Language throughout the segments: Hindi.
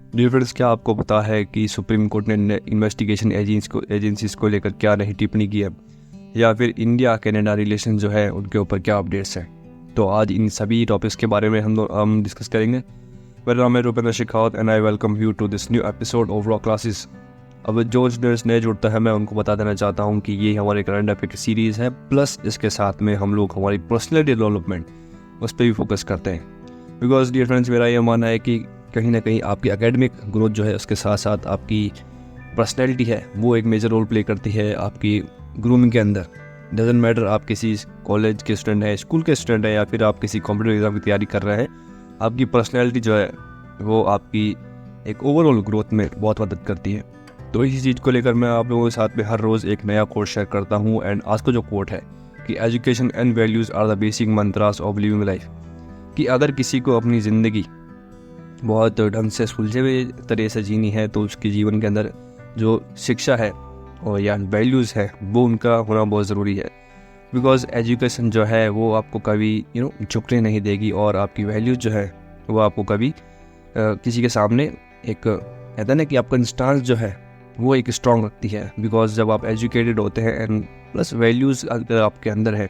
डियर फ्रेंड्स, क्या आपको पता है कि सुप्रीम कोर्ट ने इन्वेस्टिगेशन एजेंसीज को लेकर क्या नहीं टिप्पणी की है, या फिर इंडिया कनाडा रिलेशन जो है उनके ऊपर क्या अपडेट्स हैं। तो आज इन सभी टॉपिक्स के बारे में हम डिस्कस करेंगे। मेरा नाम है Rupendra Shekhawat and I welcome you to this new episode of Raw Classes. अब जो स्टूडेंट्स नए जुड़ता है, मैं उनको बता देना चाहता हूँ कि ये हमारे करंट अफेयर की सीरीज़ है, प्लस इसके साथ में हम लोग हमारी पर्सनैलिटी डेवलपमेंट उस पर भी फोकस करते हैं। बिकॉज डियर फ्रेंड्स, मेरा ये मानना है कि कहीं ना कहीं आपकी एकेडमिक ग्रोथ जो है उसके साथ साथ आपकी पर्सनैलिटी है वो एक मेजर रोल प्ले करती है आपकी ग्रूमिंग के अंदर। डजेंट मैटर आप किसी कॉलेज के स्टूडेंट हैं, स्कूल के स्टूडेंट हैं, या फिर आप किसी कॉम्पिटिटिव एग्जाम की तैयारी कर रहे हैं, आपकी पर्सनैलिटी जो है वो आपकी एक ओवरऑल ग्रोथ में बहुत मदद करती है। तो इसी चीज़ को लेकर मैं आप लोगों के साथ में हर रोज़ एक नया कोट शेयर करता हूँ। एंड आज का जो कोट है कि education and values are the basic mantras of living life, कि अगर किसी को अपनी ज़िंदगी बहुत ढंग से सुलझे हुए तरह से जीनी है तो उसके जीवन के अंदर जो शिक्षा है और या वैल्यूज़ है वो उनका होना बहुत ज़रूरी है। बिकॉज एजुकेशन जो है वो आपको कभी झुकने नहीं देगी, और आपकी वैल्यूज़ जो है वो आपको कभी किसी के सामने एक कहता है ना कि आपका इंस्टांस जो है वो एक स्ट्रॉन्ग रखती है। बिकॉज जब आप एजुकेटेड होते हैं एंड प्लस वैल्यूज़ अगर आपके अंदर है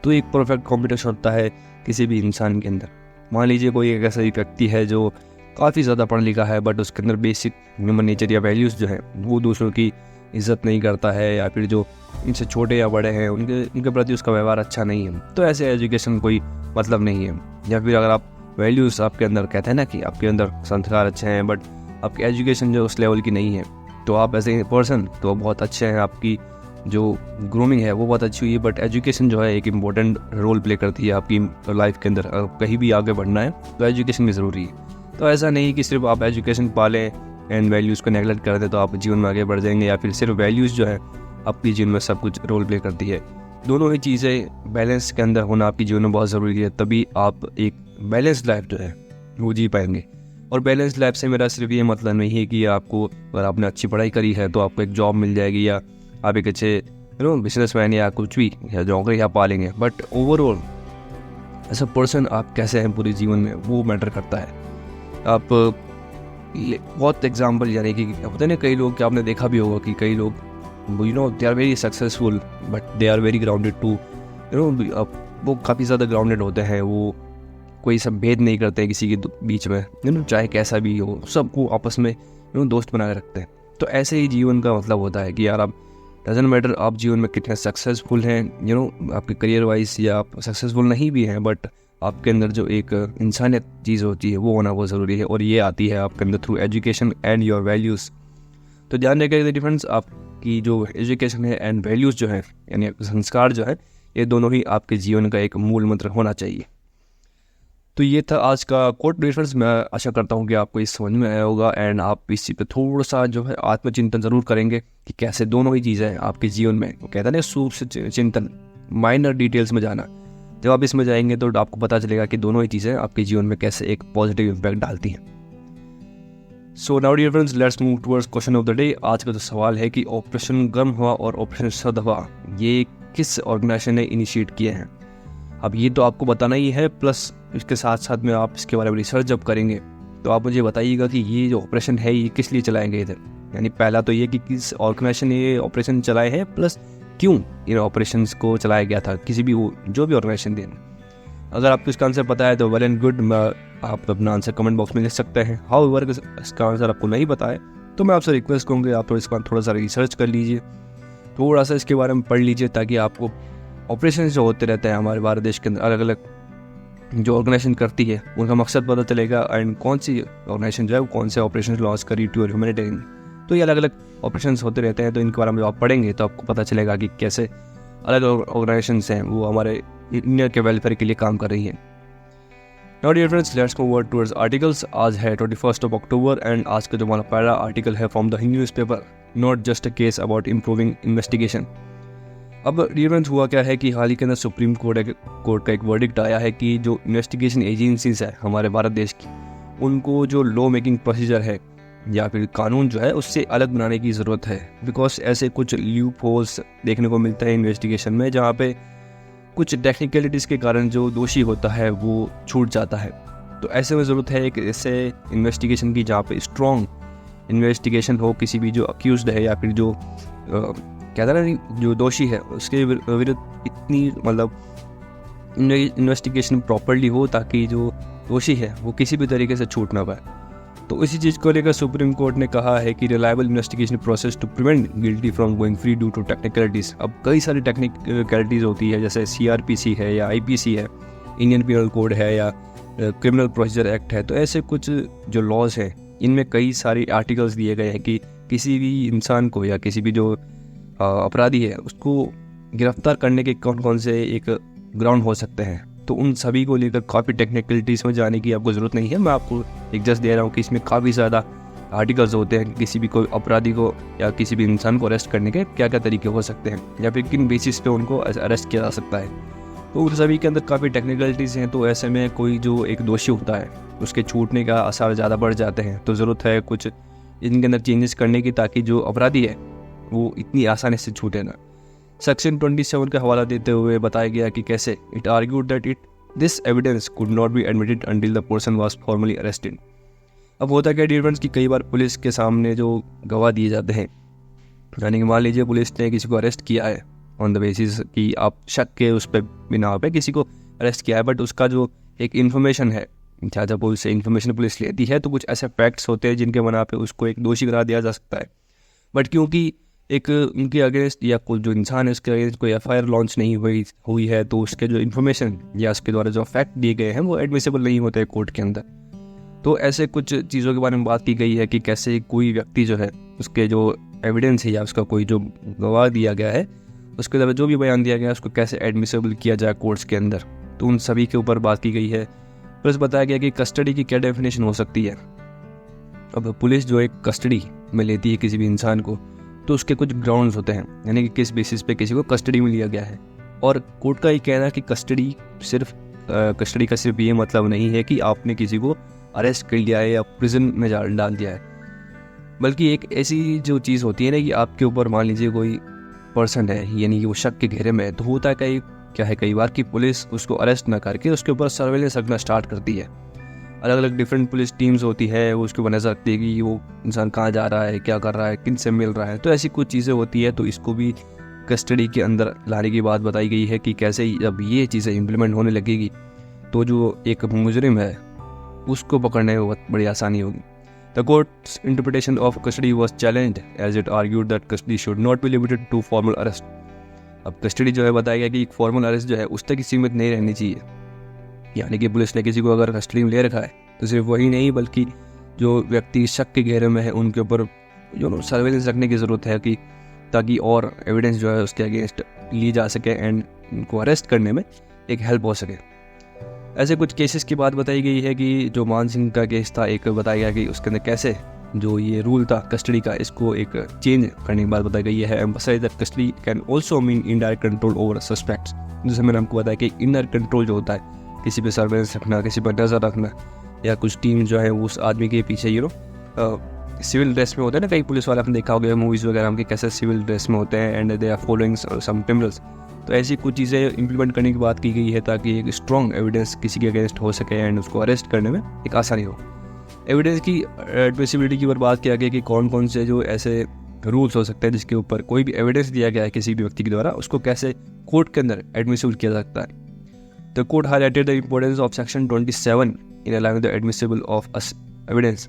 तो एक परफेक्ट कॉम्पिटिशन होता है किसी भी इंसान के अंदर। मान लीजिए कोई एक ऐसा व्यक्ति है जो काफ़ी ज़्यादा पढ़ा लिखा है, बट उसके अंदर बेसिक ह्यूमन नेचर या वैल्यूज़ जो है वो दूसरों की इज्जत नहीं करता है, या फिर जो इनसे छोटे या बड़े हैं उनके प्रति उसका व्यवहार अच्छा नहीं है, तो ऐसे एजुकेशन कोई मतलब नहीं है। या फिर अगर आप वैल्यूज़ आपके अंदर कहते हैं ना कि आपके अंदर संस्कार अच्छे हैं बट आपकी एजुकेशन जो उस लेवल की नहीं है, तो आप एज ए पर्सन तो बहुत अच्छे हैं, आपकी जो ग्रूमिंग है वो बहुत अच्छी हुई है, बट एजुकेशन जो है एक इम्पोर्टेंट रोल प्ले करती है आपकी लाइफ के अंदर। कहीं भी आगे बढ़ना है तो एजुकेशन भी ज़रूरी है। तो ऐसा नहीं कि सिर्फ आप एजुकेशन पालें एंड वैल्यूज़ को नेगलेक्ट कर दें तो आप जीवन में आगे बढ़ जाएंगे, या फिर सिर्फ वैल्यूज़ जो है आपकी जीवन में सब कुछ रोल प्ले करती है। दोनों ही चीज़ें बैलेंस के अंदर होना आपकी जीवन में बहुत ज़रूरी है, तभी आप एक बैलेंस लाइफ जो है वो जी पाएंगे। और बैलेंस लाइफ से मेरा सिर्फ ये मतलब नहीं है कि आपको अगर आपने अच्छी पढ़ाई करी है तो आपको एक जॉब मिल जाएगी, या आप एक अच्छे बिजनेसमैन या कुछ भी या नौकरी आप पालेंगे, but overall as a person आप कैसे हैं पूरे जीवन में वो मैटर करता है। आप बहुत एग्जाम्पल यानी कि होते हैं कई लोग, क्या आपने देखा भी होगा कि कई लोग they are very successful but they are very grounded too वो काफ़ी ज़्यादा ग्राउंडेड होते हैं, वो कोई सब भेद नहीं करते हैं किसी के बीच में, चाहे कैसा भी हो सबको आपस में दोस्त बना के रखते हैं। तो ऐसे ही जीवन का मतलब होता है कि यार आप डजेंट मैटर आप जीवन में कितने सक्सेसफुल हैं, आपके करियर वाइज, या आप सक्सेसफुल नहीं भी हैं, बट आपके अंदर जो एक इंसानियत चीज़ होती है वो होना बहुत ज़रूरी है, और ये आती है आपके अंदर through education and your values. तो ध्यान रखिएगा डिफरेंस, आपकी जो एजुकेशन है एंड वैल्यूज़ जो है यानी संस्कार जो है, ये दोनों ही आपके जीवन का एक मूल मंत्र होना चाहिए। तो ये था आज का कोट डिफरेंस। मैं आशा करता हूँ कि आपको इस समझ में आया होगा, एंड आप इस चीज़ पे थोड़ा सा जो है आत्मचिंतन ज़रूर करेंगे कि कैसे दोनों ही चीज़ें आपके जीवन में, वो कहता है ना सूक्ष्म चिंतन, माइनर डिटेल्स में जाना। जब आप इसमें जाएंगे तो आपको पता चलेगा कि दोनों ही चीज़ें आपके जीवन में कैसे एक पॉजिटिव इम्पैक्ट डालती हैं। So now dear friends, let's move towards question of the day. आज का जो सवाल है कि ऑपरेशन गर्म हुआ और ऑपरेशन सर्द हुआ ये किस ऑर्गेनाइजेशन ने इनिशिएट किए हैं। अब ये तो आपको बताना ही है, प्लस इसके साथ साथ में आप इसके बारे में रिसर्च जब करेंगे तो आप मुझे बताइएगा कि ये जो ऑपरेशन है ये किस लिए चलाए गए इधर। यानी पहला तो ये कि किस ऑर्गेनाइजेशन ने ये ऑपरेशन चलाए हैं, प्लस क्यों इन ऑपरेशंस को चलाया गया था, किसी भी जो भी ऑर्गेनाइजेशन दे। अगर आपको इसका आंसर पता है तो वेल एंड गुड, आप अपना आंसर कमेंट बॉक्स में लिख सकते हैं। हाउएवर इसका आंसर आपको नहीं पता है तो मैं आपसे रिक्वेस्ट करूँगी आप इसका थोड़ा सा रिसर्च कर लीजिए, थोड़ा सा इसके बारे में पढ़ लीजिए, ताकि आपको ऑपरेशन जो होते रहते हैं हमारे भारत देश के अंदर अलग अलग जो ऑर्गेनाइजेशन करती है उनका मकसद पता चलेगा, एंड कौन सी ऑर्गेनाइजेशन जो है वो कौन से ऑपरेशन लॉन्च करी टू ह्यूमैनिटेरियन। तो ये अलग अलग ऑपरेशन होते रहते हैं, तो इनके बारे में आप पढ़ेंगे तो आपको पता चलेगा कि कैसे अलग ऑर्गेनाइजेशंस हैं वो हमारे इंडिया के वेलफेयर के लिए काम कर रही हैं। Now dear friends, let's move on towards articles. आज है 21 अक्टूबर एंड आज का जो हमारा पहला आर्टिकल है from the Hindu newspaper, not just a case about improving investigation. अब डिफरेंस हुआ क्या है कि हाल ही के अंदर सुप्रीम कोर्ट का एक वर्डिक्ट आया है कि जो इन्वेस्टिगेशन एजेंसीज है हमारे भारत देश की, उनको जो लॉ मेकिंग प्रोसीजर है या फिर कानून जो है उससे अलग बनाने की ज़रूरत है। बिकॉज ऐसे कुछ लूप होल्स देखने को मिलता है इन्वेस्टिगेशन में, जहाँ पे कुछ टेक्निकलिटीज़ के कारण जो दोषी होता है वो छूट जाता है। तो ऐसे में ज़रूरत है एक ऐसे इन्वेस्टिगेशन की जहाँ पे स्ट्रॉन्ग इन्वेस्टिगेशन हो, किसी भी जो अक्यूज्ड है या फिर जो कहता है ना जो दोषी है उसके विरुद्ध इतनी मतलब इन्वेस्टिगेशन प्रॉपरली हो ताकि जो दोषी है वो किसी भी तरीके से छूट ना पाए। तो इसी चीज़ को लेकर सुप्रीम कोर्ट ने कहा है कि reliable investigation process to prevent guilty from going free due to technicalities. अब कई सारी टेक्निकलिटीज़ होती है, जैसे CRPC है या IPC है, इंडियन पिनल कोड है या क्रिमिनल प्रोसीजर एक्ट है। तो ऐसे कुछ जो लॉज हैं इनमें कई सारे आर्टिकल्स दिए गए हैं कि किसी भी इंसान को या किसी भी जो अपराधी है उसको गिरफ्तार करने के कौन कौन से एक ग्राउंड हो सकते हैं। तो उन सभी को लेकर काफ़ी टेक्निकलिटीज़ में जाने की आपको ज़रूरत नहीं है, मैं आपको एक जस्ट दे रहा हूँ कि इसमें काफ़ी ज़्यादा आर्टिकल्स होते हैं कि किसी भी कोई अपराधी को या किसी भी इंसान को अरेस्ट करने के क्या क्या तरीके हो सकते हैं या फिर किन बेसिस पे उनको अरेस्ट किया जा सकता है। तो उन सभी के अंदर काफ़ी टेक्निकलिटीज़ हैं। तो ऐसे में कोई जो एक दोषी होता है उसके छूटने का आसार ज़्यादा बढ़ जाते हैं। तो ज़रूरत है कुछ इनके अंदर चेंजेस करने की ताकि जो अपराधी है वो इतनी आसानी से छूटे ना। सेक्शन 27 का हवाला देते हुए बताया गया कि कैसे it argued that this evidence could not be admitted until the person was formally arrested. अब होता क्या डिफरेंस कि कई बार पुलिस के सामने जो गवाह दिए जाते हैं, यानी कि मान लीजिए पुलिस ने किसी को अरेस्ट किया है ऑन द बेसिस कि आप शक के उस पर बिना पे किसी को अरेस्ट किया है, बट उसका जो एक इन्फॉर्मेशन है, जब पुलिस से इन्फॉर्मेशन पुलिस लेती है तो कुछ ऐसे फैक्ट्स होते हैं जिनके बना पे उसको एक दोषी करार दिया जा सकता है। बट क्योंकि एक उनके अगेंस्ट या कोई जो इंसान है उसके अगेंस्ट कोई FIR लॉन्च नहीं हुई है, तो उसके जो इन्फॉर्मेशन या उसके द्वारा जो फैक्ट दिए गए हैं वो एडमिसेबल नहीं होते कोर्ट के अंदर। तो ऐसे कुछ चीज़ों के बारे में बात की गई है कि कैसे कोई व्यक्ति जो है उसके जो एविडेंस है या उसका कोई जो गवाह दिया गया है उसके द्वारा जो भी बयान दिया गया है उसको कैसे एडमिसेबल किया जाए कोर्ट्स के अंदर। तो उन सभी के ऊपर बात की गई है। प्लस बताया गया कि कस्टडी की क्या डेफिनेशन हो सकती है। अब पुलिस जो एक कस्टडी में लेती है किसी भी इंसान को तो उसके कुछ ग्राउंड्स होते हैं, यानी कि किस बेसिस पे किसी को कस्टडी में लिया गया है। और कोर्ट का ये कहना है कि कस्टडी का सिर्फ ये मतलब नहीं है कि आपने किसी को अरेस्ट कर लिया है या प्रिजन में डाल दिया है, बल्कि एक ऐसी जो चीज़ होती है ना कि आपके ऊपर मान लीजिए कोई पर्सन है यानी कि वो शक के घेरे में है, तो होता है क्या है कई बार कि पुलिस उसको अरेस्ट ना करके उसके ऊपर सर्वेलेंस रखना स्टार्ट करती है। अलग अलग डिफरेंट पुलिस टीम्स होती है, वो उसके ऊपर नजर रखती है कि वो इंसान कहाँ जा रहा है, क्या कर रहा है, किन से मिल रहा है। तो ऐसी कुछ चीज़ें होती है। तो इसको भी कस्टडी के अंदर लाने की बात बताई गई है कि कैसे जब ये चीज़ें इम्प्लीमेंट होने लगेगी तो जो एक मुजरिम है उसको पकड़ने में बहुत बड़ी आसानी होगी। The courts interpretation of custody was challenged as it argued that custody should not be limited to formal arrest. अब कस्टडी जो है बताया गया कि एक फॉर्मल अरेस्ट जो है उस तक सीमित नहीं रहनी चाहिए, यानी कि पुलिस ने किसी को अगर कस्टडी में ले रखा है तो सिर्फ वही नहीं बल्कि जो व्यक्ति शक के घेरे में है उनके ऊपर जो सर्वेलेंस रखने की ज़रूरत है कि ताकि और एविडेंस जो है उसके अगेंस्ट ली जा सके एंड उनको अरेस्ट करने में एक हेल्प हो सके। ऐसे कुछ केसेस की बात बताई गई है कि जो मान सिंह का केस था, एक बताया गया कि उसके अंदर कैसे जो ये रूल था कस्टडी का इसको एक चेंज करने की बात बताई गई है। Emphasise that custody can also mean indirect control over suspects. जैसे मैंने आपको बताया कि इनर कंट्रोल जो होता है, किसी पे सर्वेलेंस रखना, किसी पर नज़र रखना, या कुछ टीम जो है उस आदमी के पीछे सिविल ड्रेस में होते हैं ना, कई पुलिस वाले आपने देखा होगा मूवीज़ वगैरह में कैसे सिविल ड्रेस में होते हैं and they are following some criminals. तो ऐसी कुछ चीज़ें इंप्लीमेंट करने की बात की गई है ताकि एक स्ट्रॉन्ग एविडेंस किसी के अगेंस्ट हो सके एंड उसको अरेस्ट करने में एक आसानी हो। एविडेंस की एडमिसिबिलिटी की बात किया गया कि कौन कौन से जो ऐसे रूल्स हो सकते हैं जिसके ऊपर कोई भी एविडेंस दिया गया है किसी भी व्यक्ति के द्वारा उसको कैसे कोर्ट के अंदर एडमिसिबल किया जा सकता है। The court highlighted the importance of Section 27 in allowing the admissible of evidence.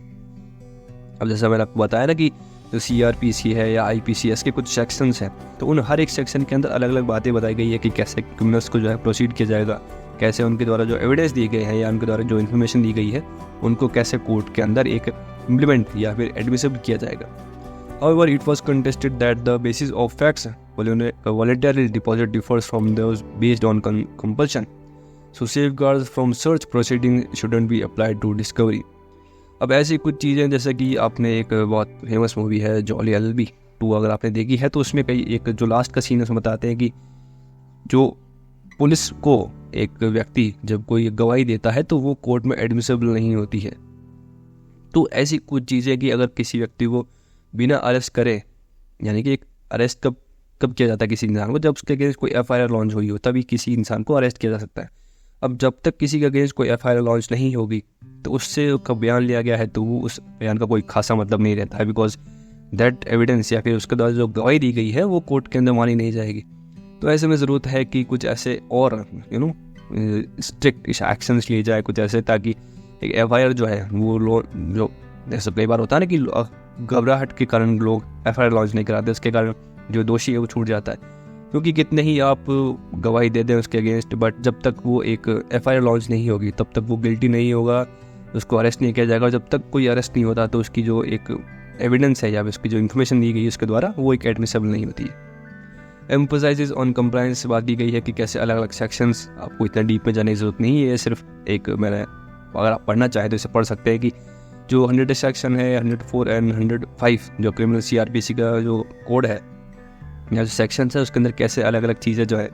अब जैसा मैंने आपको बताया ना कि जो CRPC है या IPC के कुछ सेक्शंस हैं, तो उन हर एक सेक्शन के अंदर अलग अलग बातें बताई गई है कि कैसे क्रिमिनल्स को जो है प्रोसीड किया जाएगा, कैसे उनके द्वारा जो एविडेंस दिए गए हैं या उनके द्वारा जो इन्फॉर्मेशन दी गई है उनको कैसे कोर्ट के अंदर एक इम्प्लीमेंट या फिर एडमिसिबल किया जाएगा। However, it was contested that the basis of facts voluntarily deposit differs from those based on compulsion. So safeguards from search proceeding shouldn't be applied to discovery. अब ऐसी कुछ चीज़ें जैसे कि आपने एक बहुत फेमस मूवी है जॉली LLB 2 अगर आपने देखी है तो उसमें कई एक जो लास्ट का सीन है उसमें बताते हैं कि जो पुलिस को एक व्यक्ति जब कोई गवाही देता है तो वो कोर्ट में एडमिसिबल नहीं होती है। तो ऐसी कुछ चीज़ें कि अगर किसी व्यक्ति को बिना अरेस्ट करे, यानी कि एक अरेस्ट कब किया जाता है किसी इंसान को, जब उसके अगेंस्ट कोई FIR लॉन्च हुई हो तभी किसी इंसान को अरेस्ट किया जा सकता है। अब जब तक किसी के अगेंस्ट कोई एफआईआर लॉन्च नहीं होगी तो उससे का बयान लिया गया है तो वो उस बयान का कोई खासा मतलब नहीं रहता है, बिकॉज दैट एविडेंस या फिर उसके द्वारा जो गवाही दी गई है वो कोर्ट के अंदर मानी नहीं जाएगी। तो ऐसे में ज़रूरत है कि कुछ ऐसे और स्ट्रिक्ट एक्शंस लिए जाए कुछ ऐसे, ताकि एक एफआईआर जो है वो जो जैसे कई बार होता है ना कि घबराहट के कारण लोग एफआईआर लॉन्च नहीं कराते, उसके कारण जो दोषी है वो छूट जाता है। क्योंकि कितने ही आप गवाही दे दें उसके अगेंस्ट, बट जब तक वो एक एफआईआर लॉन्च नहीं होगी तब तक वो गिल्टी नहीं होगा, उसको अरेस्ट नहीं किया जाएगा। जब तक कोई अरेस्ट नहीं होता तो उसकी जो एक एविडेंस है या उसकी जो इन्फॉर्मेशन दी गई है उसके द्वारा वो एक एडमिसेबल नहीं होती है। एम्फोसाइजेस ऑन कंप्लायंस से बात की गई है कि कैसे अलग अलग सेक्शंस, आपको इतना डीप में जाने की जरूरत नहीं है, ये सिर्फ एक मैंने अगर आप पढ़ना चाहें तो इसे पढ़ सकते हैं कि जो 100 सेक्शन है 104 एंड 105 जो क्रिमिनल सीआरपीसी का जो कोड है या जो सेक्शन है उसके अंदर कैसे अलग अलग चीज़ें जो है,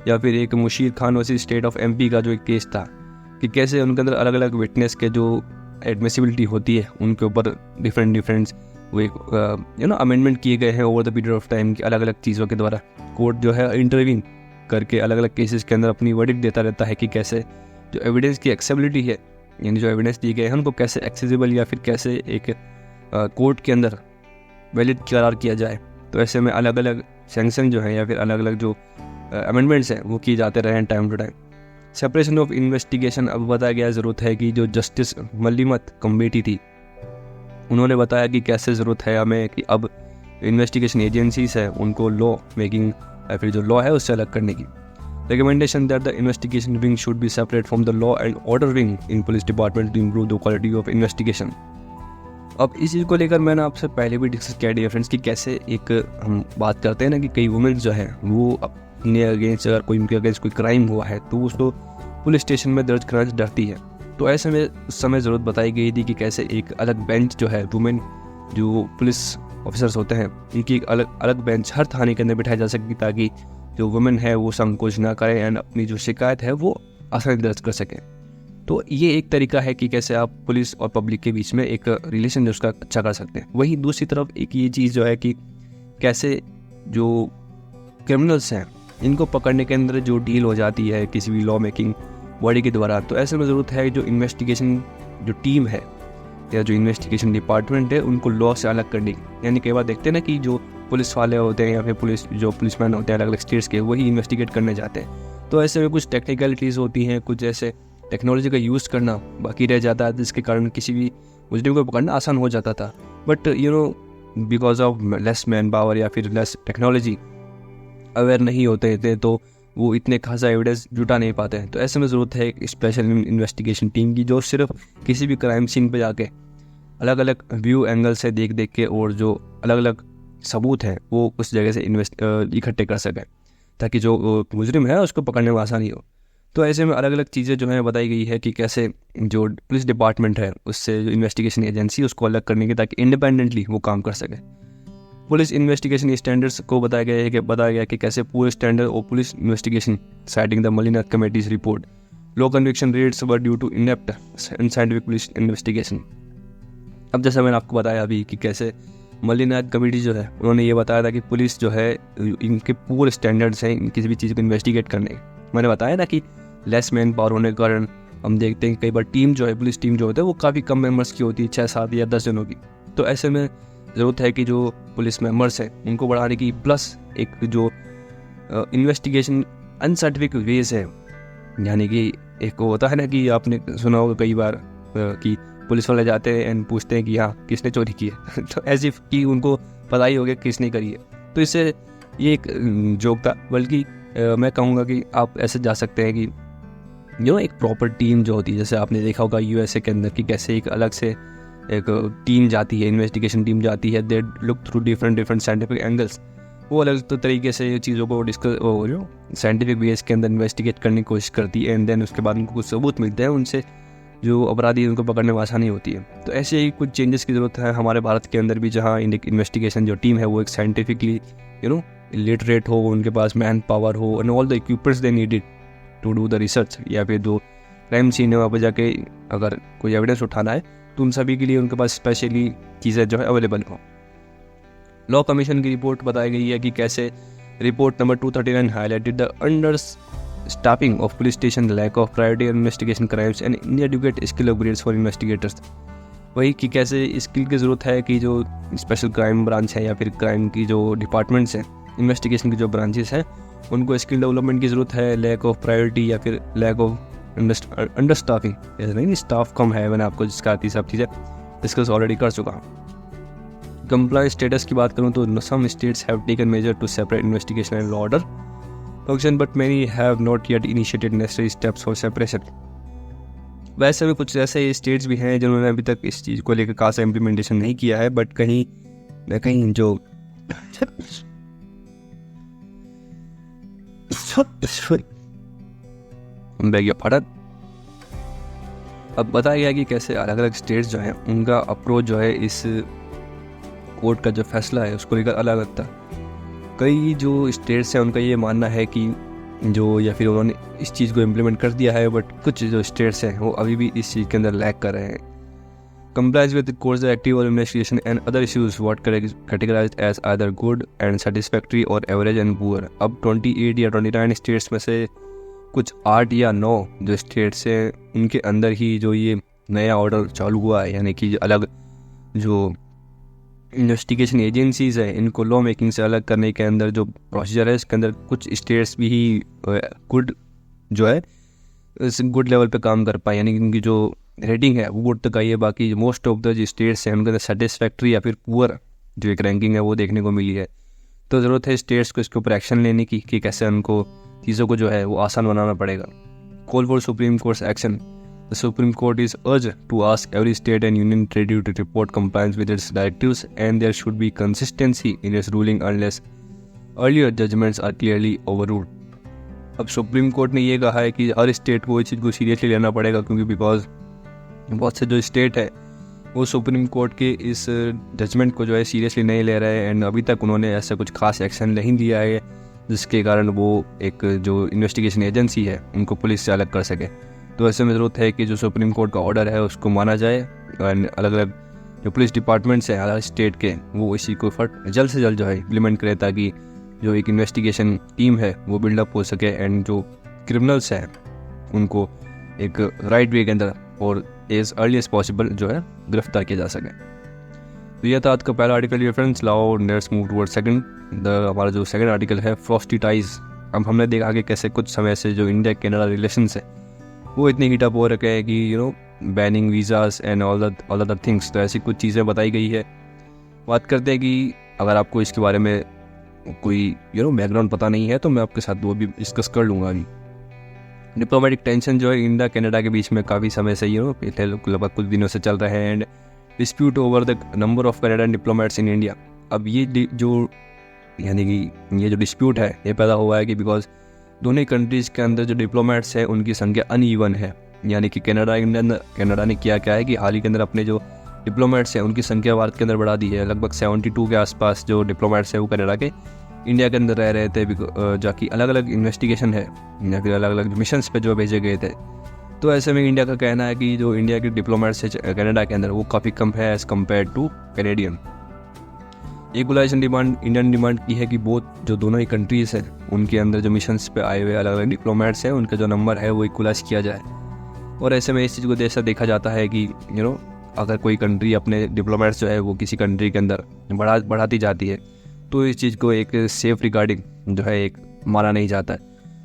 या फिर एक Mushir Khan versus state of MP का जो एक केस था कि कैसे उनके अंदर अलग अलग विटनेस के जो एडमिसिबिलिटी होती है उनके ऊपर डिफरेंट वो एक अमेंडमेंट किए गए हैं over the period of time की अलग अलग चीज़ों के द्वारा। कोर्ट जो है इंटरवीन करके अलग अलग केसेस के अंदर अपनी वर्डिक्ट देता रहता है कि कैसे जो एविडेंस की एक्सेसिबिलिटी है, यानी जो एविडेंस दी गए हैं उनको कैसे एक्सेसिबल या फिर कैसे एक कोर्ट के अंदर वैलिड करार किया जाए। तो ऐसे में अलग अलग सैंक्शन जो है या फिर अलग अलग जो अमेंडमेंट्स हैं वो किए जाते रहे हैं time to time. Separation of investigation, अब बताया गया ज़रूरत है कि जो जस्टिस मल्लिमत कमेटी थी उन्होंने बताया कि कैसे ज़रूरत है हमें कि अब इन्वेस्टिगेशन एजेंसीज है उनको लॉ मेकिंग या फिर जो लॉ है उससे अलग करने की। Recommendation that the investigation wing should be separate from the law and order wing in police department to improve the quality of investigation. अब इस चीज़ को लेकर मैंने आपसे पहले भी डिस्कस किया डियर फ्रेंड्स कि कैसे एक हम बात करते हैं ना कि कई वुमेन्स जो है वो अपने अगेंस्ट अगर कोई उनके अगेंस्ट कोई क्राइम हुआ है तो उसको पुलिस स्टेशन में दर्ज कराने से डरती है। तो ऐसे में उस समय ज़रूरत बताई गई थी कि कैसे एक अलग बेंच जो है वुमेन जो पुलिस ऑफिसर्स होते हैं उनकी एक अलग बेंच हर थाने के अंदर बिठाई जा सके ताकि जो वुमेन है वो संकोच ना करे एंड अपनी जो शिकायत है वो आसानी दर्ज कर सकें। तो ये एक तरीका है कि कैसे आप पुलिस और पब्लिक के बीच में एक रिलेशन जो उसका अच्छा कर सकते हैं। वहीं दूसरी तरफ एक ये चीज़ जो है कि कैसे जो क्रिमिनल्स हैं इनको पकड़ने के अंदर जो डील हो जाती है किसी भी लॉ मेकिंग बॉडी के द्वारा, तो ऐसे में ज़रूरत है जो इन्वेस्टिगेशन जो टीम है या जो इन्वेस्टिगेशन डिपार्टमेंट है उनको लॉ से अलग करने की। यानी कई बार देखते हैं ना कि जो पुलिस वाले होते हैं या फिर पुलिसमैन होते हैं अलग अलग स्टेट्स के, वही इन्वेस्टिगेट करने जाते हैं। तो ऐसे में कुछ टेक्निकलिटीज़ होती हैं, कुछ ऐसे टेक्नोलॉजी का यूज़ करना बाकी रह जाता है जिसके कारण किसी भी मुजरिम को पकड़ना आसान हो जाता था। But because of less man power या फिर लेस टेक्नोलॉजी अवेयर नहीं होते थे तो वो इतने खासा एविडेंस जुटा नहीं पाते हैं। तो ऐसे में ज़रूरत है एक स्पेशल इन्वेस्टिगेशन टीम की जो सिर्फ किसी भी क्राइम सीन पे जाके अलग अलग व्यू एंगल से देख के और जो अलग अलग सबूत हैं वो उस जगह से इकट्ठे कर सकें ताकि जो मुजरिम है उसको पकड़ने में आसानी हो। तो ऐसे में अलग अलग चीज़ें जो है बताई गई है कि कैसे जो पुलिस डिपार्टमेंट है उससे जो इन्वेस्टिगेशन एजेंसी उसको अलग करने की ताकि इंडिपेंडेंटली वो काम कर सके। पुलिस इन्वेस्टिगेशन स्टैंडर्ड्स को बताया गया कि कैसे पूरे स्टैंडर्ड और police investigation citing the Malimath committee's report low conviction rates were due to inept and scientific police investigation. अब जैसा मैंने आपको बताया अभी कि कैसे मलिनाथ कमेटी जो है उन्होंने ये बताया था कि पुलिस जो है इनके पूरे स्टैंडर्ड्स हैं किसी भी चीज़ को इन्वेस्टिगेट करने के। मैंने बताया ना कि लेस मैन पावर होने के कारण हम देखते हैं कि कई बार टीम जो है पुलिस टीम जो होती है वो काफ़ी कम मेंबर्स की होती है, 6, 7 या 10 जनों की। तो ऐसे में ज़रूरत है कि जो पुलिस मेंबर्स हैं उनको बढ़ाने की, प्लस एक जो इन्वेस्टिगेशन अनसाइंटिफिक वेज है, यानी कि एक होता है ना कि आपने सुना होगा कई बार कि पुलिस वाले जाते हैं एंड पूछते हैं कि हाँ किसने चोरी की है तो ऐसे कि उनको पता ही हो गया किसने करी है। तो इससे ये एक जोक था, बल्कि मैं कहूँगा कि आप ऐसे जा सकते हैं कि एक प्रॉपर टीम जो होती है, जैसे आपने देखा होगा यूएसए के अंदर कि कैसे एक अलग से एक टीम जाती है, इन्वेस्टिगेशन टीम जाती है, they look through different scientific angles, वो अलग तो तरीके से चीज़ों को डिस्कस साइंटिफिक बेस के अंदर इन्वेस्टिगेट करने की कोशिश करती है एंड देन उसके बाद उनको कुछ सबूत मिलते हैं, उनसे जो अपराधी उनको पकड़ने में आसानी होती है। तो ऐसे ही कुछ चेंजेस की ज़रूरत है हमारे भारत के अंदर भी, जहाँ इन्वेस्टिगेशन जो टीम है वो एक साइंटिफिकली लिटरेट हो, उनके पास मैन पावर हो and all the equipments they needed to do the research, या फिर जो क्राइम सीन है वहाँ पर जाके अगर कोई एविडेंस उठाना है तो उन सभी के लिए उनके पास स्पेशली चीज़ें जो है अवेलेबल हो। लॉ कमीशन की रिपोर्ट बताई गई है कि कैसे report number 239 highlighted the staffing of police station, lack of priority on investigation crimes and inadequate skill upgrades for investigators. वही कि कैसे स्किल की ज़रूरत है कि जो स्पेशल क्राइम ब्रांच है या फिर क्राइम की जो डिपार्टमेंट्स हैं, इन्वेस्टिगेशन की जो ब्रांचेस हैं, उनको स्किल डेवलपमेंट की ज़रूरत है, लैक ऑफ प्रायोरिटी या फिर लैक ऑफ अंडर स्टाफिंग, ऐसा नहीं स्टाफ कम है, मैंने आपको जिसका आती सब चीज़ें डिस्कस ऑलरेडी कर चुका हूँ. कंप्लायंस स्टेटस की बात करूँ तो some states have taken measure to separate investigation and law order function but many have not yet initiated necessary steps for separation. वैसे भी कुछ ऐसे स्टेट्स भी हैं जिन्होंने अभी तक इस चीज़ को लेकर खासा इम्प्लीमेंटेशन नहीं किया है, बट कहीं न कहीं जो फटक अब बताया गया कि कैसे अलग अलग स्टेट्स जो हैं उनका अप्रोच जो है इस कोर्ट का जो फैसला है उसको लेकर अलग अलग था. कई जो स्टेट्स हैं उनका ये मानना है कि जो या फिर उन्होंने इस चीज़ को इम्प्लीमेंट कर दिया है, बट कुछ जो स्टेट्स हैं वो अभी भी इस चीज़ के अंदर लैग कर रहे हैं. Complies with courts active or investigation and other issues what categorized as either good and satisfactory or average and poor. अब 28 या 29 स्टेट्स में से कुछ 8 या 9 जो स्टेट्स हैं उनके अंदर ही जो ये नया ऑर्डर चालू हुआ है, यानी कि अलग जो इन्वेस्टिगेशन एजेंसीज है इनको लॉ मेकिंग से अलग करने के अंदर जो प्रोसीजर है इसके अंदर कुछ स्टेट्स भी ही गुड जो है इस गुड लेवल पे काम कर पाए, यानी कि उनकी जो रेटिंग है वो गुड तक आई है. बाकी मोस्ट ऑफ द जो स्टेट्स हैं उनके अंदर सेटिस्फैक्ट्री या फिर पुअर जो एक रैंकिंग है वो देखने को मिली है. तो ज़रूरत है स्टेट्स को इसके ऊपर एक्शन लेने की कि कैसे उनको चीज़ों को जो है वो आसान बनाना पड़ेगा. Call for supreme court action. The Supreme Court is urged to ask every state and union territory to report compliance with its directives and there should be consistency in its ruling unless earlier judgments are clearly overruled. अब सुप्रीम कोर्ट ने ये कहा है कि हर स्टेट को इस चीज़ को सीरियसली लेना पड़ेगा, क्योंकि बिकॉज बहुत से जो स्टेट है वो सुप्रीम कोर्ट के इस जजमेंट को जो है सीरियसली नहीं ले रहे हैं एंड अभी तक उन्होंने ऐसा कुछ खास एक्शन नहीं लिया है जिसके कारण वो एक जो इन्वेस्टिगेशन एजेंसी है उनको पुलिस से अलग कर सके. तो ऐसे में ज़रूरत है कि जो सुप्रीम कोर्ट का ऑर्डर है उसको माना जाए और अलग अलग जो पुलिस डिपार्टमेंट्स हैं अलग स्टेट के वो इसी को जल्द से जल्द जो है इम्प्लीमेंट करे, ताकि जो एक इन्वेस्टिगेशन टीम है वो बिल्डअप हो सके एंड जो क्रिमिनल्स हैं उनको एक राइट वे के अंदर और एज अर्ली एज पॉसिबल जो है गिरफ्तार किया जा सके. तो यह था आज का पहला आर्टिकल ये फ्रेंड्स. लाओ लेट्स मूव टुवर्ड सेकंड. हमारा जो सेकंड आर्टिकल है फ्रॉस्टी टाइज. अब हमने देखा कि कैसे कुछ समय से जो इंडिया कनाडा रिलेशंस है वो इतनी हीटअप हो रखे हैं कि banning visas and all other things. तो ऐसी कुछ चीज़ें बताई गई है. बात करते हैं कि अगर आपको इसके बारे में कोई बैकग्राउंड पता नहीं है तो मैं आपके साथ वो भी डिस्कस कर लूँगा. अभी डिप्लोमेटिक टेंशन जो है इंडिया कनाडा के बीच में काफ़ी समय से लगभग कुछ दिनों से चल रहे हैं and dispute over the number of Canadian diplomats in India. अब ये जो यानी कि ये जो डिस्प्यूट है ये पैदा हुआ है कि बिकॉज दोनों ही कंट्रीज़ के अंदर जो डिप्लोमेट्स हैं उनकी संख्या अनइवन है. यानी कि कनाडा ने क्या है कि हाल ही के अंदर अपने जो डिप्लोमेट्स हैं उनकी संख्या भारत के अंदर बढ़ा दी है. लगभग 72 के आसपास जो डिप्लोमेट्स हैं वो कनाडा के इंडिया के अंदर रह रहे थे, जाकि अलग अलग इन्वेस्टिगेशन है या फिर अलग अलग मिशंस पे जो भेजे गए थे. तो ऐसे में इंडिया का कहना है कि जो इंडिया के डिप्लोमेट्स है कनाडा के अंदर वो काफ़ी कम है as compare to Canadian. Equalisation demand Indian demand की है कि बहुत जो दोनों ही कंट्रीज़ हैं उनके अंदर जो मिशंस पे आए हुए अलग अलग डिप्लोमेट्स हैं उनका जो नंबर है वो इक्वलाइज किया जाए. और ऐसे में इस चीज़ को ऐसा देखा जाता है कि अगर कोई कंट्री अपने डिप्लोमेट्स जो है वो किसी कंट्री के अंदर बढ़ाती जाती है तो इस चीज़ को एक सेफ रिगार्डिंग जो है एक माना नहीं जाता है.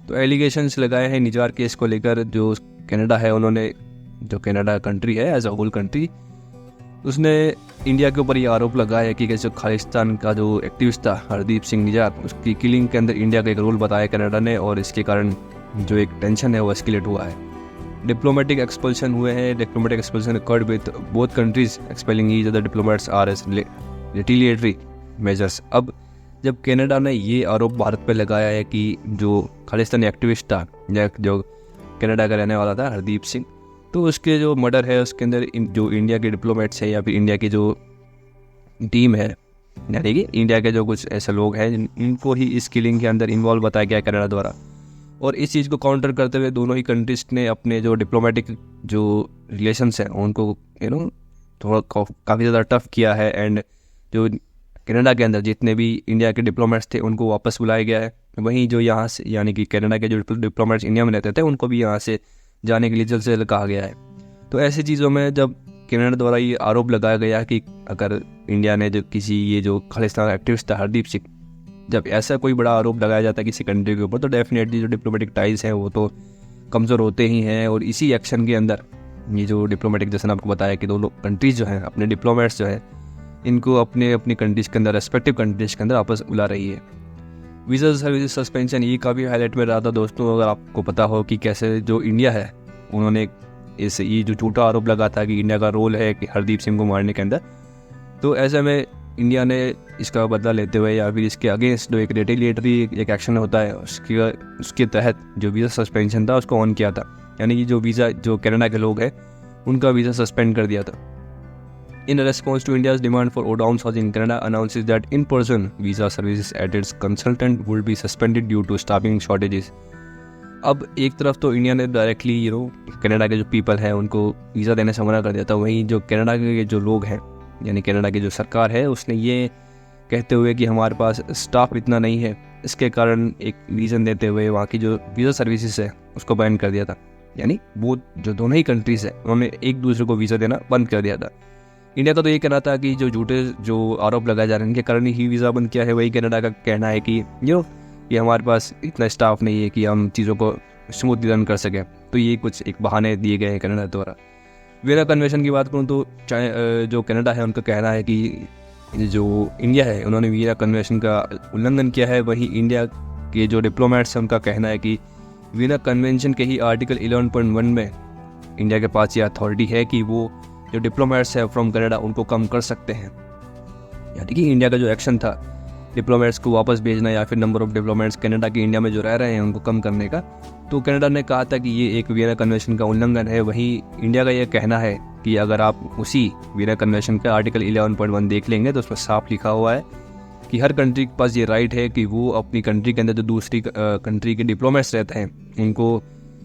तो एलिगेशंस लगाए हैं निजार केस को लेकर. जो कनाडा है उन्होंने जो कनाडा कंट्री है एज अ होल कंट्री उसने इंडिया के ऊपर ये आरोप लगाया है कि कैसे खालिस्तान का जो एक्टिविस्ट था हरदीप सिंह निजार उसकी किलिंग के अंदर इंडिया का एक रोल बताया कनाडा ने और इसके कारण जो एक टेंशन है वो एस्केलेट हुआ है. डिप्लोमेटिक एक्सपल्शन हुए हैं. Diplomatic expulsion occurred with both countries expelling each other diplomats are as retaliatory measures. अब जब कनाडा ने ये आरोप भारत पर लगाया है कि जो खालिस्तानी एक्टिविस्ट था जो कनाडा का रहने वाला था हरदीप सिंह, तो उसके जो मर्डर है उसके अंदर जो इंडिया के डिप्लोमेट्स है या फिर इंडिया की जो टीम है यानी कि इंडिया के जो कुछ ऐसे लोग हैं इनको ही इस किलिंग के अंदर इन्वॉल्व बताया गया कनाडा द्वारा. और इस चीज़ को काउंटर करते हुए दोनों ही कंट्रीज ने अपने जो डिप्लोमेटिक जो रिलेशंस हैं उनको थोड़ा काफ़ी ज़्यादा टफ किया है एंड जो कनाडा के अंदर जितने भी इंडिया के डिप्लोमेट्स थे उनको वापस बुलाया गया है वहीं जो यहाँ से यानी कि कनाडा के जो डिप्लोमेट्स इंडिया में रहते थे उनको भी यहाँ से जाने के लिए जल्द से जल्द कहा गया है। तो ऐसी चीज़ों में जब कनाडा द्वारा ये आरोप लगाया गया कि अगर इंडिया ने जो किसी ये जो खालिस्तान एक्टिविस्ट था हरदीप सिंह, जब ऐसा कोई बड़ा आरोप लगाया जाता है किसी कंट्री के ऊपर, तो डेफिनेटली जो डिप्लोमेटिक टाइज हैं वो तो कमज़ोर होते ही हैं। और इसी एक्शन के अंदर ये जो डिप्लोमेटिक, जैसे आपको बताया कि दोनों कंट्रीज़ जो हैं अपने डिप्लोमेट्स जो है इनको अपनी कंट्रीज़ के अंदर, रेस्पेक्टिव कंट्रीज़ के अंदर आपस बुला रही है। वीज़ा सर्विस सस्पेंशन ये काफ़ी हाईलाइट में रहा था दोस्तों। अगर आपको पता हो कि कैसे जो इंडिया है उन्होंने ये जो झूठा आरोप लगा था कि इंडिया का रोल है कि हरदीप सिंह को मारने के अंदर, तो ऐसे में इंडिया ने इसका बदला लेते हुए या फिर इसके अगेंस्ट जो एक रिटेलिएटरी एक एक्शन होता है उसके तहत जो वीज़ा सस्पेंशन था उसको ऑन किया था। यानी कि जो वीज़ा जो कनाडा के लोग हैं उनका वीज़ा सस्पेंड कर दिया था। In response to India's demand for ODOMs, in Canada announces that in-person visa services at its consultant would be suspended due to staffing shortages. अब एक तरफ तो इंडिया ने डायरेक्टली कनाडा के जो पीपल हैं उनको वीज़ा देने से मना कर दिया था, वहीं जो कनाडा के जो लोग हैं यानी कनाडा की जो सरकार है उसने ये कहते हुए कि हमारे पास स्टाफ इतना नहीं है, इसके कारण एक रीज़न देते हुए वहाँ की जो वीज़ा सर्विसेज है उसको बैन कर दिया था। यानी वो जो दोनों ही कंट्रीज़ है उन्होंने एक दूसरे को वीज़ा देना बंद कर दिया था। इंडिया का तो ये कहना था कि जो झूठे जो आरोप लगाए जा रहे हैं इनके कारण ही वीज़ा बंद किया है, वही कनाडा का कहना है कि ये हमारे पास इतना स्टाफ नहीं है कि हम चीज़ों को स्मूथली रन कर सकें। तो ये कुछ एक बहाने दिए गए हैं कनाडा द्वारा। वियना कन्वेंशन की बात करूँ तो जो कनाडा है उनका कहना है कि जो इंडिया है उन्होंने वियना कन्वेंशन का उल्लंघन किया है। वहीं इंडिया के जो डिप्लोमेट्स हैं उनका कहना है कि वियना कन्वेंशन के ही आर्टिकल 11.1 में इंडिया के पास ये अथॉरिटी है कि वो जो डिप्लोमेट्स है फ्रॉम कनाडा उनको कम कर सकते हैं। यानी कि इंडिया का जो एक्शन था डिप्लोमेट्स को वापस भेजना या फिर नंबर ऑफ डिप्लोमेट्स कनाडा के इंडिया में जो रह रहे हैं उनको कम करने का, तो कनाडा ने कहा था कि ये एक वियना कन्वेंशन का उल्लंघन है। वहीं इंडिया का ये कहना है कि अगर आप उसी वियना कन्वेंशन का आर्टिकल 11.1 देख लेंगे तो उसमें साफ लिखा हुआ है कि हर कंट्री के पास ये राइट है कि वो अपनी कंट्री के अंदर जो दूसरी कंट्री के डिप्लोमेट्स रहते हैं उनको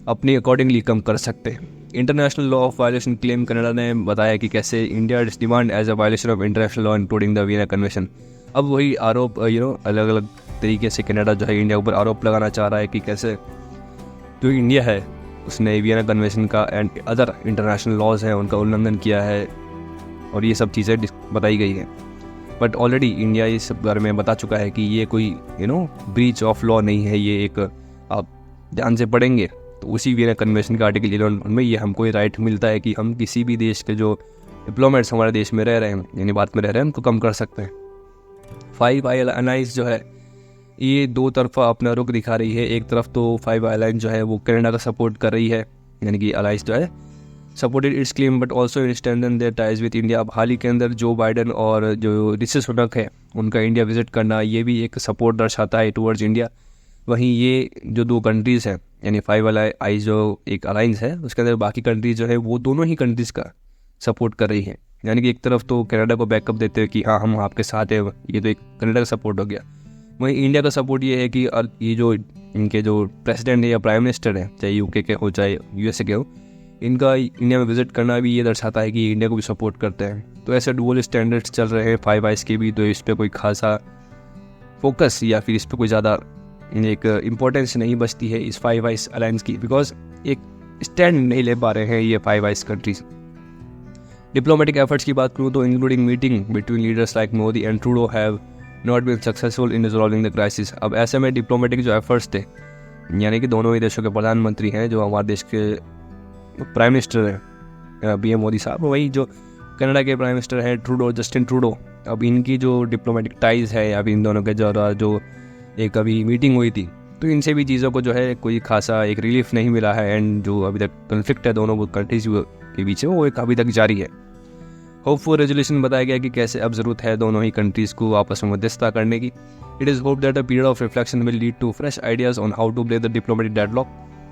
अपनी अकॉर्डिंगली कम कर सकते हैं। International law of violation claim Canada ने बताया कि कैसे India is demand as a violation of international law including the Vienna Convention. अब वही आरोप अलग अलग तरीके से कनाडा जो है इंडिया ऊपर आरोप लगाना चाह रहा है कि कैसे जो इंडिया है उसने वियना कन्वेंशन का एंड अदर इंटरनेशनल लॉज हैं उनका उल्लंघन किया है और ये सब चीज़ें बताई गई हैं। बट ऑलरेडी इंडिया इस बारे में बता चुका है कि ये कोई ब्रीच ऑफ लॉ नहीं है। ये एक आप ध्यान से पढ़ेंगे तो उसी वियना कन्वेंशन का आर्टिकल 11 में ये हमको ये राइट मिलता है कि हम किसी भी देश के जो डिप्लोमेट्स हमारे देश में रह रहे हैं यानी बात में रह रहे हैं उनको कम कर सकते हैं। 5 आई अलायंस जो है ये दो तरफा अपना रुख दिखा रही है। एक तरफ तो 5 अलायंस जो है वो कनाडा का सपोर्ट कर रही है, यानी कि अलायंस जो है supported its claim but also strengthen their ties with India. अब हाल ही के अंदर जो बाइडन और जो ऋषि सुनक है उनका इंडिया विजिट करना ये भी एक सपोर्ट दर्शाता है टूवर्ड्स इंडिया। वहीं ये जो दो कंट्रीज़ हैं यानी 5 आई जो एक अलायंस है उसके अंदर बाकी कंट्रीज जो है वो दोनों ही कंट्रीज़ का सपोर्ट कर रही है। यानी कि एक तरफ तो कनाडा को बैकअप देते हैं कि हाँ हम आपके साथ हैं, ये तो एक कनाडा का सपोर्ट हो गया। वहीं इंडिया का सपोर्ट ये है कि ये जो इनके जो प्रेसिडेंट है या प्राइम मिनिस्टर है चाहे यूके के हो चाहे यूएसए के हो, इनका इंडिया में विजिट करना भी ये दर्शाता है कि इंडिया को भी सपोर्ट करते हैं। तो ऐसे डुअल स्टैंडर्ड्स चल रहे हैं 5 आइज़ के भी, तो इस पर कोई खासा फोकस या फिर इस पर कोई ज़्यादा एक इम्पोर्टेंस नहीं बचती है इस 5 आइज़ अलायंस की, बिकॉज एक स्टैंड नहीं ले पा रहे हैं ये 5 आइज़ कंट्रीज। डिप्लोमेटिक एफर्ट्स की बात करूँ तो including meeting between leaders like Modi and Trudeau have not been successful in resolving the crisis. अब ऐसे में डिप्लोमेटिक जो एफर्ट्स थे यानी कि दोनों ही देशों के प्रधानमंत्री हैं, जो हमारे देश के प्राइम मिनिस्टर हैं पीएम मोदी साहब, वही जो कनाडा के प्राइम मिनिस्टर हैं ट्रूडो, जस्टिन ट्रूडो, अब इनकी जो डिप्लोमेटिक टाइज है या फिर इन दोनों के जो एक अभी मीटिंग हुई थी तो इनसे भी चीज़ों को जो है कोई खासा एक रिलीफ नहीं मिला है। एंड जो अभी तक कन्फ्लिक्ट है दोनों कंट्रीज के बीच में वो एक अभी तक जारी है। होपफुल रेजोल्यूशन बताया गया कि कैसे अब ज़रूरत है दोनों ही कंट्रीज़ को आपस में मध्यस्थता करने की। It is hope that a period of reflection will lead to fresh ideas on how to break the diplomatic deadlock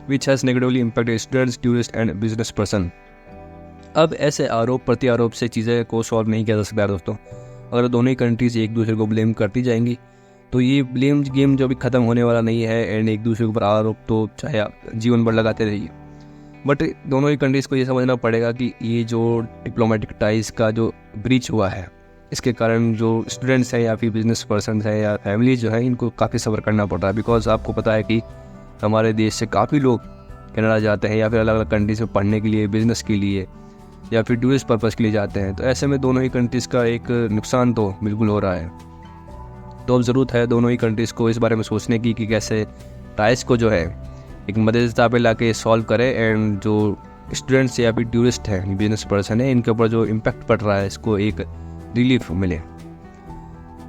which has negatively impacted students, tourist and business person. अब ऐसे आरोप प्रत्यारोप से चीज़ें को सॉल्व नहीं किया जा सकता दोस्तों। अगर दोनों ही कंट्रीज़ एक दूसरे को ब्लेम करती जाएंगी तो ये ब्लेम गेम जो भी ख़त्म होने वाला नहीं है। एंड एक दूसरे के ऊपर आरोप तो चाहे आप जीवन भर लगाते रहिए, बट दोनों ही कंट्रीज़ को ये समझना पड़ेगा कि ये जो डिप्लोमेटिक टाइज़ का जो ब्रीच हुआ है इसके कारण जो स्टूडेंट्स हैं या फिर बिजनेस पर्सन हैं या फैमिली जो है इनको काफ़ी सफ़र करना पड़ रहा है। बिकॉज आपको पता है कि हमारे देश से काफ़ी लोग कनाडा जाते हैं या फिर अलग अलग कंट्रीज में पढ़ने के लिए, बिज़नेस के लिए या फिर टूरिस्ट पर्पज़ के लिए जाते हैं। तो ऐसे में दोनों ही कंट्रीज़ का एक नुकसान तो बिल्कुल हो रहा है। तो अब ज़रूरत है दोनों ही कंट्रीज़ को इस बारे में सोचने की कि कैसे टाइस को जो है एक मध्यस्थता पे ला के सॉल्व करें, एंड जो स्टूडेंट्स या फिर टूरिस्ट हैं, बिजनेस पर्सन है, इनके ऊपर जो इम्पैक्ट पड़ रहा है इसको एक रिलीफ मिले।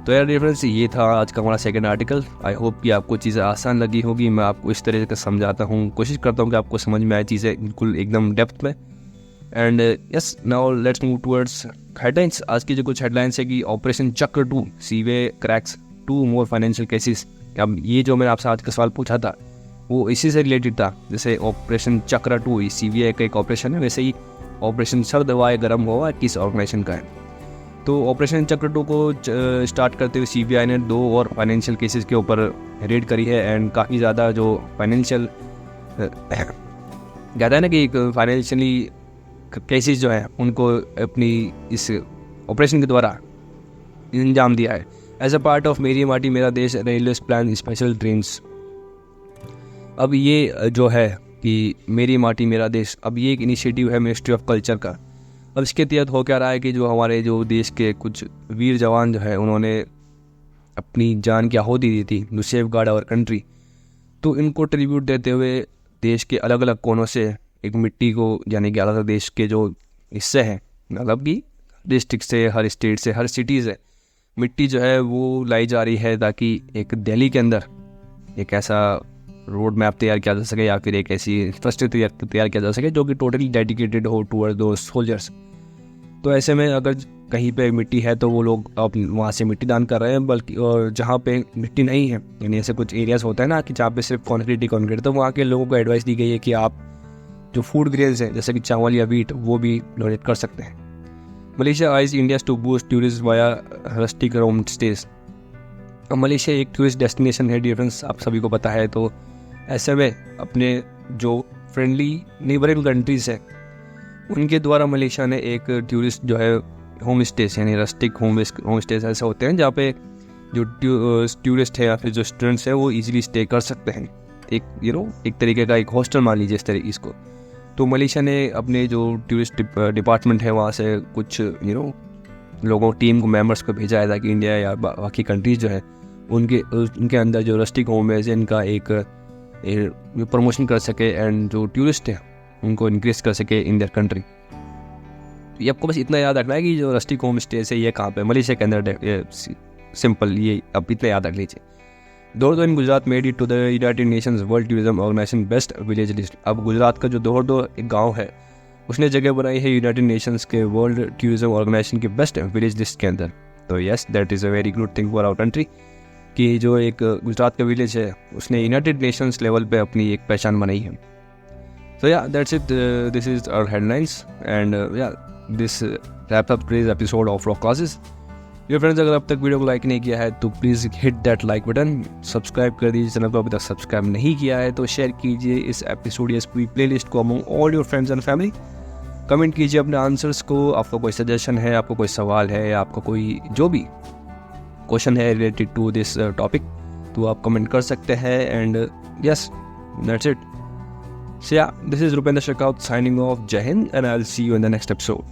तो यार डिफरेंस ये था आज का हमारा सेकंड आर्टिकल। आई होप कि आपको चीज़ें आसान लगी होगी। मैं आपको इस तरह से समझाता हूँ, कोशिश करता हूँ कि आपको समझ में आए चीज़ें बिल्कुल एकदम डेप्थ में। And yes, now let's move towards headlines. आज की जो कुछ हेडलाइंस है कि ऑपरेशन चक्र 2 सीवे क्रैक्स 2 मोर फाइनेंशियल केसेस। अब ये जो मैंने आपसे आज का सवाल पूछा था वो इसी से रिलेटेड था। जैसे ऑपरेशन चक्र 2 सीबीआई का एक ऑपरेशन है, वैसे ही ऑपरेशन सर्द हवा गर्म हुआ किस ऑर्गेनाइजेशन का है। तो ऑपरेशन चक्र 2 को स्टार्ट करते हुए सीबीआई ने 2 और फाइनेंशियल केसेस के ऊपर रेड करी है। एंड काफ़ी ज़्यादा जो फाइनेंशियल कहता है ना कि फाइनेंशियली केसेस जो हैं उनको अपनी इस ऑपरेशन के द्वारा अंजाम दिया है। एज अ पार्ट ऑफ मेरी माटी मेरा देश रेलवे प्लान स्पेशल ट्रेन्स। अब ये जो है कि मेरी माटी मेरा देश, अब ये एक इनिशिएटिव है मिनिस्ट्री ऑफ कल्चर का। अब इसके तहत हो क्या रहा है कि जो हमारे जो देश के कुछ वीर जवान जो है उन्होंने अपनी जान की आहुति दी थी to safeguard our country. तो इनको ट्रिब्यूट देते हुए देश के अलग अलग कोनों से एक मिट्टी को, यानी कि अलग अलग देश के जो हिस्से हैं, मतलब कि डिस्ट्रिक्ट से, हर स्टेट से, हर सिटीज़ है, मिट्टी जो है वो लाई जा रही है ताकि एक दिल्ली के अंदर एक ऐसा रोड मैप तैयार किया जा सके या फिर एक ऐसी इंफ्रास्ट्रक्चर तैयार किया जा सके जो कि टोटली डेडिकेटेड हो टूवर्ड दो सोल्जर्स। तो ऐसे में अगर कहीं पे मिट्टी है तो वो लोग अब वहाँ से मिट्टी दान कर रहे हैं, बल्कि और जहाँ पे मिट्टी नहीं है, यानी ऐसे कुछ एरियाज़ होता है ना कि जहाँ पे सिर्फ कॉन्क्रीट ही कॉन्क्रीट, तो वहाँ के लोगों को एडवाइस दी गई है कि आप जो फूड ग्रेन्स हैं जैसे कि चावल या वीट वो भी डोनेट कर सकते हैं। Malaysia eyes India to boost tourism via rustic home stays. अब मलेशिया एक टूरिस्ट डेस्टिनेशन है, डिफरेंस आप सभी को पता है। तो ऐसे में अपने जो फ्रेंडली नेबरिंग कंट्रीज़ हैं उनके द्वारा मलेशिया ने एक टूरिस्ट जो है होम स्टेज, यानी रस्टिक होम स्टेज ऐसे होते हैं जहाँ पे जो टूरिस्ट है या फिर जो स्टूडेंट्स हैं वो इजीली स्टे कर सकते हैं। एक एक तरीके का एक हॉस्टल मान लीजिए इस तरीके इसको। तो मलेशिया ने अपने जो टूरिस्ट डिपार्टमेंट है वहाँ से कुछ लोगों टीम को मेंबर्स को भेजा है ताकि इंडिया या बाकी कंट्रीज जो है उनके अंदर जो रस्टिक होम है इनका एक प्रमोशन कर सके एंड जो टूरिस्ट है उनको इंक्रीज कर सके इन देयर कंट्री। ये आपको बस इतना याद रखना है कि जो रस्टिक होम स्टे है ये कहाँ पे, मलेशिया के अंदर। सिंपल, ये अब इतना याद रख लीजिए। Dhordo in Gujarat made it to the United Nations World Tourism Organization best village list. अब गुजरात का जो दोहरदो एक गाँव है उसने जगह बनाई है यूनाइटेड नेशंस के वर्ल्ड टूरिज्म ऑर्गेनाइजेशन के बेस्ट विलेज लिस्ट के अंदर। तो yes, that is a very good thing for our country कि जो एक गुजरात का विलेज है उसने यूनाइटेड नेशंस लेवल पे अपनी एक पहचान बनाई है। So yeah, that's it. This is our headlines, and this wraps up today's episode of Rock Classes. Dear friends, अगर अब तक वीडियो को लाइक नहीं किया है तो please hit that like button, subscribe कर दीजिए चैनल को अभी तक सब्सक्राइब नहीं किया है तो शेयर कीजिए इस एपिसोड या इस पूरी प्लेलिस्ट को among all your friends and family. Comment कीजिए अपने आंसर्स को, आपका कोई सजेशन है, आपको कोई सवाल है या आपका कोई जो भी क्वेश्चन है रिलेटेड टू दिस टॉपिक तो आप कमेंट कर सकते हैं। And yes, that's it. So yeah, this is Rupendra Shekaut signing off. Jai Hind, and I'll see you in the next episode.